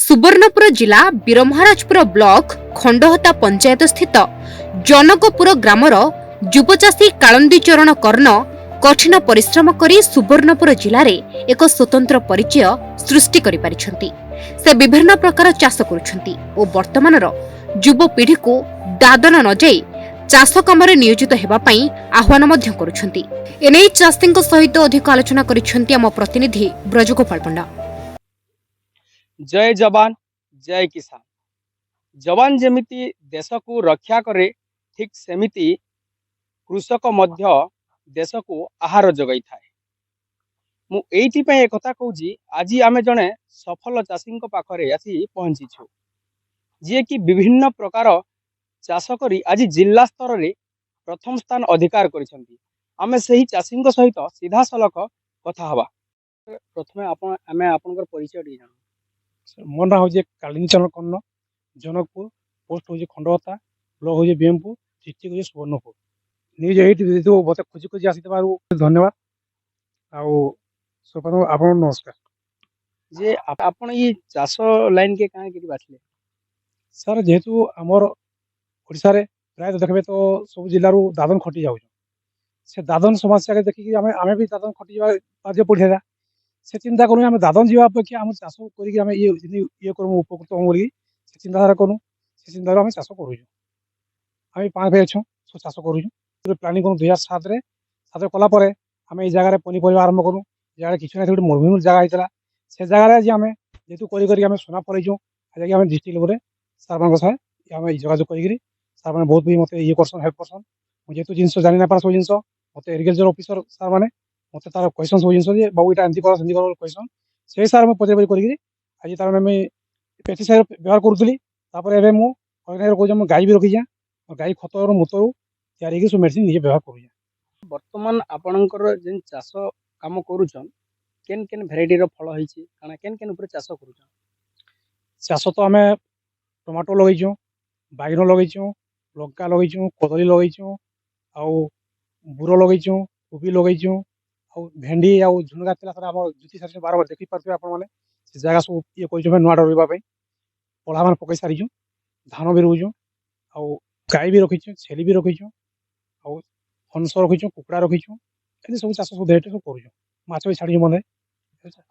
सुवर्णपुर जिला बीरमहाराजपुर ब्लॉक खंडहता पंचायत स्थित जनकपुर ग्रामर युवचाषी कालंदी चरण कर्ण कठिन परिश्रम करी सुवर्णपुर जिले में एक स्वतंत्र परिचय सृष्टि करि पारिछंती। से विभिन्न प्रकार चाष करुछंती और वर्तमानर युवपीढ़ी को दादन न जाई चाष काम नियोजित हेबा पई आह्वान मध्य करुछंती। एनै चाषीଙ୍କ सहित अधिक आलोचना करिछंती आम प्रतिनिधि ब्रजगोपाल पंडा। जय जवान जय किसान। जवान जेमिति देश को रक्षा करे ठीक सेमिति कृषक मध्य देश को आहार जगाई थाए। मु एइथि पय एक कथा कहूजी, आज आमे जने सफल चाषी पाखरे आसी पहुंचीछु जे कि विभिन्न प्रकार चाष करी आज जिला स्तर रे प्रथम स्थान अधिकार करिसंती। आमे सही चाषी सहित सीधा सलख कथा हवा। प्रथमे आमे आपनकर परिचय दी जानो। मो ना हूँ कालिंदी चरण कर्ण, जनकपुर, पोस्ट हूँ खंडहता, ब्लॉक हूँ बीएमपुर, डिस्ट्रिक्ट हूँ सुवर्णपुर। न्यूज एट मत खोजी खोजी आसी धन्यवाद। आप नमस्कार। जे आपण ये चाष लाइन के काहे के बाछले? सर जेहेतु आमर ओडिशा रे प्राय देखबे तो सब जिल्ला रू दादन खटी जाउछ। से दादन समस्या के देखि आमे भी दादन खटी जाबा बाजे पड़ेगा। से चिंता करूँ आम दादन जावा अपेक्षा आम चाष कर ये करूँ उपकृत हूँ बोली से चिंताधारा करूँ। से चिंताधारा आम चाष करूँ। आम 5 भाई अच्छु सब चाष करूँ। प्लानिंग करूँ 2007 कलापर आम ये जगह पनीपरिया आरंभ करूँ। जगह किसी ना गोटे मरुभूमि जगह होता से जगह आज आम जेहतु कर सुना पड़ेचु आज आम डिस्ट्रिक्ट लेवल सार मान सह आम जोगाजोग कर सार मैंने बहुत भी मत ये करसन हेल्प करसन। जेहतु जिन जानी ना पार सब जिन मत एग्रिकल्चर ऑफिसर सार मैंने मत तार कहसन सब जिन बाबू यहाँ एमती कर कहसन से सार मुझे पचार कर आज तार मैंने पेस्टिसाइड व्यवहार करूली। कहूँ गाई भी रखी गाई खत मूतर या सब मेडिसिन निजे व्यवहार करूँ। वर्तमान आपणकर जेन चाष काम करूछन केन केन भेराइटी रो फल होईची काना केन केन ऊपर चाष करूछन? चाष तो आम टमाटो लगेचु, बैगन लगेचु, लंका लगेचु, कदली लगेचु, बुर लगेचु, कोबी लगेचु, भेंडी आउ झुनगा थिला सर आम जुति सारी बार बार देखि पारथि आपण माने से जगह सब ये कइछु नुआ डरबा पई पढ़ा मान पकई सारिछु। धान भी रोइछु गाई भी रखीछु, छेली भी रखीछु हंस रखीछु, कुकुड़ा रखीछु। एति सब चाष सब देटे सब करूछु। माछ भी छाड़ी मने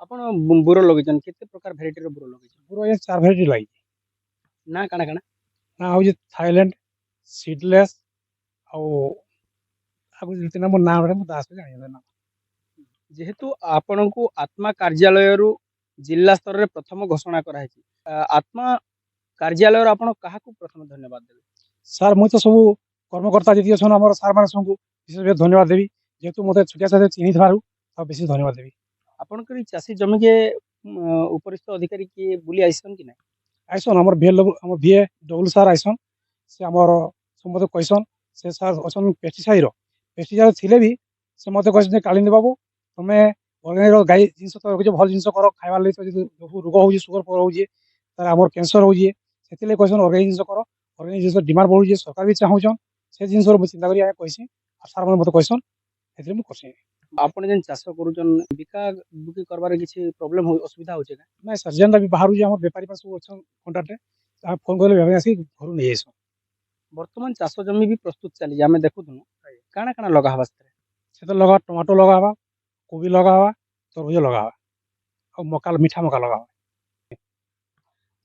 आपण बुरो लगेछन केते प्रकार भेराइटी रो बुरो लगेछन? बुरो ये 4 भेराइटी लागि ना काना काना ना हो थाईलैंड सीडलेस तीन नंबर ना दास जानी ना। जेहेतु आपण को आत्मा कार्यालय रु जिला स्तर रे प्रथम घोषणा करा है आत्मा कार्यालय रो आपण काहा को प्रथम धन्यवाद देबे? सर मुझे तो सब कर्मकर्ता जी अच्छा आम सार मैंने सबको विशेष धन्यवाद देवी जेहेतु मत छोटिया साथ चिन्ह थी बेसी धन्यवाद देवी। आपणकर चाषी जमी के उपरिस्थ अधिकारी किए बुली आइसन कि ना? आइसन आम भीए डब्ल्यू सार आइसन से आमर सब मत कहसन से सार अच्छा पेस्टिसाइड थे भी से मत कहते कालिंदी बाबू तुम्हें अर्गानिक गाई जिन तो रखिए भल जिन कर खाइबार लगे रोग हो सुगर रोचे तार आम कैंसर होजे से कहसन अर्गानिक जिन कर अर्गानिक जिन डिमांड बढ़ुचे सरकार भी चाहून से जिन चिंता करें कहसी सार मैंने मत कहसन से मुझे आपण जेन चाष करूचन बिका बुकी करबार किछि प्रॉब्लम हो असुविधा होचे का? ना सर जेनटा भी बाहर हम बेपारी सब अच्छा कंटाक्ट फोन कले आसी घर नहीं आस। वर्तमान चाष जमी भी प्रस्तुत चली आमे देखुथु काना काना लगा हवा से तो लगा टमाटो लगा हवा, कोबी लगा हवा, तरबूज लगा हवा और मका मीठा मका लगा हवा।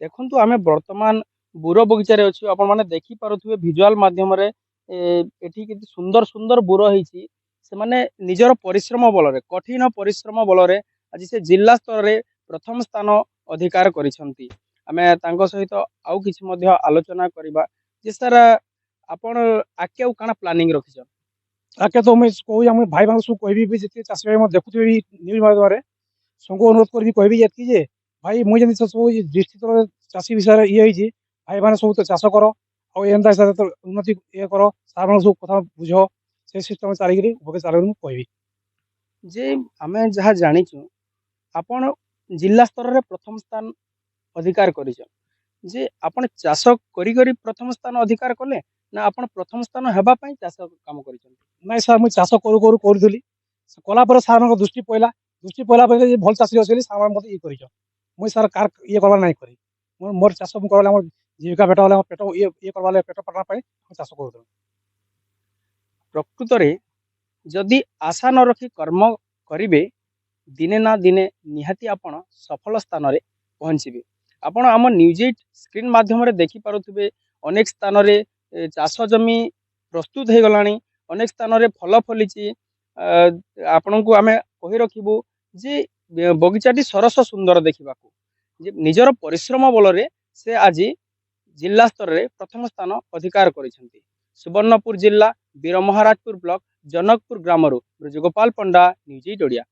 देखंतु आमे वर्तमान बुरो बगीचा रे अछि। आपण माने देखि पारुथुबे विजुअल माध्यम रे एठी केते सुंदर सुंदर बुरो हिची से माने निजर परिश्रम बल रे कठिन परिश्रम बल रे आज से जिला स्तर रे प्रथम स्थान अधिकार करिसंती। आमे तांको सहित आउ किछि मध्य आलोचना करिबा जे सर आपण आके काना प्लानिंग रखिछन? आके तो मैं कहूँ आम भाई मान सब कह जिते चाषी भाई देखुए भी न्यूज माध्यम सबको अनुरोध करी कहबी ये जे भाई मुझे सब डिस्ट्रिक्ट चाषी विषय ये भाई मैंने सब तो चाष कर उन्नति ये कर सार सब कथा बुझ से सिस्टम चलिए उपके चल कह जे आमे जहाँ जानिछु आपण जिला स्तर रे प्रथम स्थान अधिकार करिछन जे आपण चाष करी करी प्रथम स्थान अधिकार कले ना आपण प्रथम स्थान हेबा पई चाष काम करिछन? ना सर मुझे चाष करूली कलापर सार दृष्टि पड़ा भल चाषी अच्छे सार मत ये कर मुझे सार कार ये करवा ना करी मोर चाष मु करले हमर जीविका भेटा होले पेट ये करवाले पेट पाटना पाई चाष करू। प्रकृत रे जदि आशा न रखी कर्म करिवे दिने ना दिने निहाती आपण सफल स्थान रे पहुँचे। आपण आम न्यूज स्क्रीन माध्यम रे देखि पारुथिबे अनेक स्थान रे चाष जमी प्रस्तुत हो गलानी, अनेक स्थान रे फल फलिची। आपण को आमे कहि रखिबु जे बगीचाटी सरस सुंदर देखा निजर परिश्रम बल रे से आज जिला स्तर रे प्रथम स्थान अधिकार करिसेंती। सुवर्णपुर जिला वीरमहाराजपुर ब्लॉक जनकपुर ग्रामरू ब्रजगोपाल पंडा, न्यूज 8 ओडिया।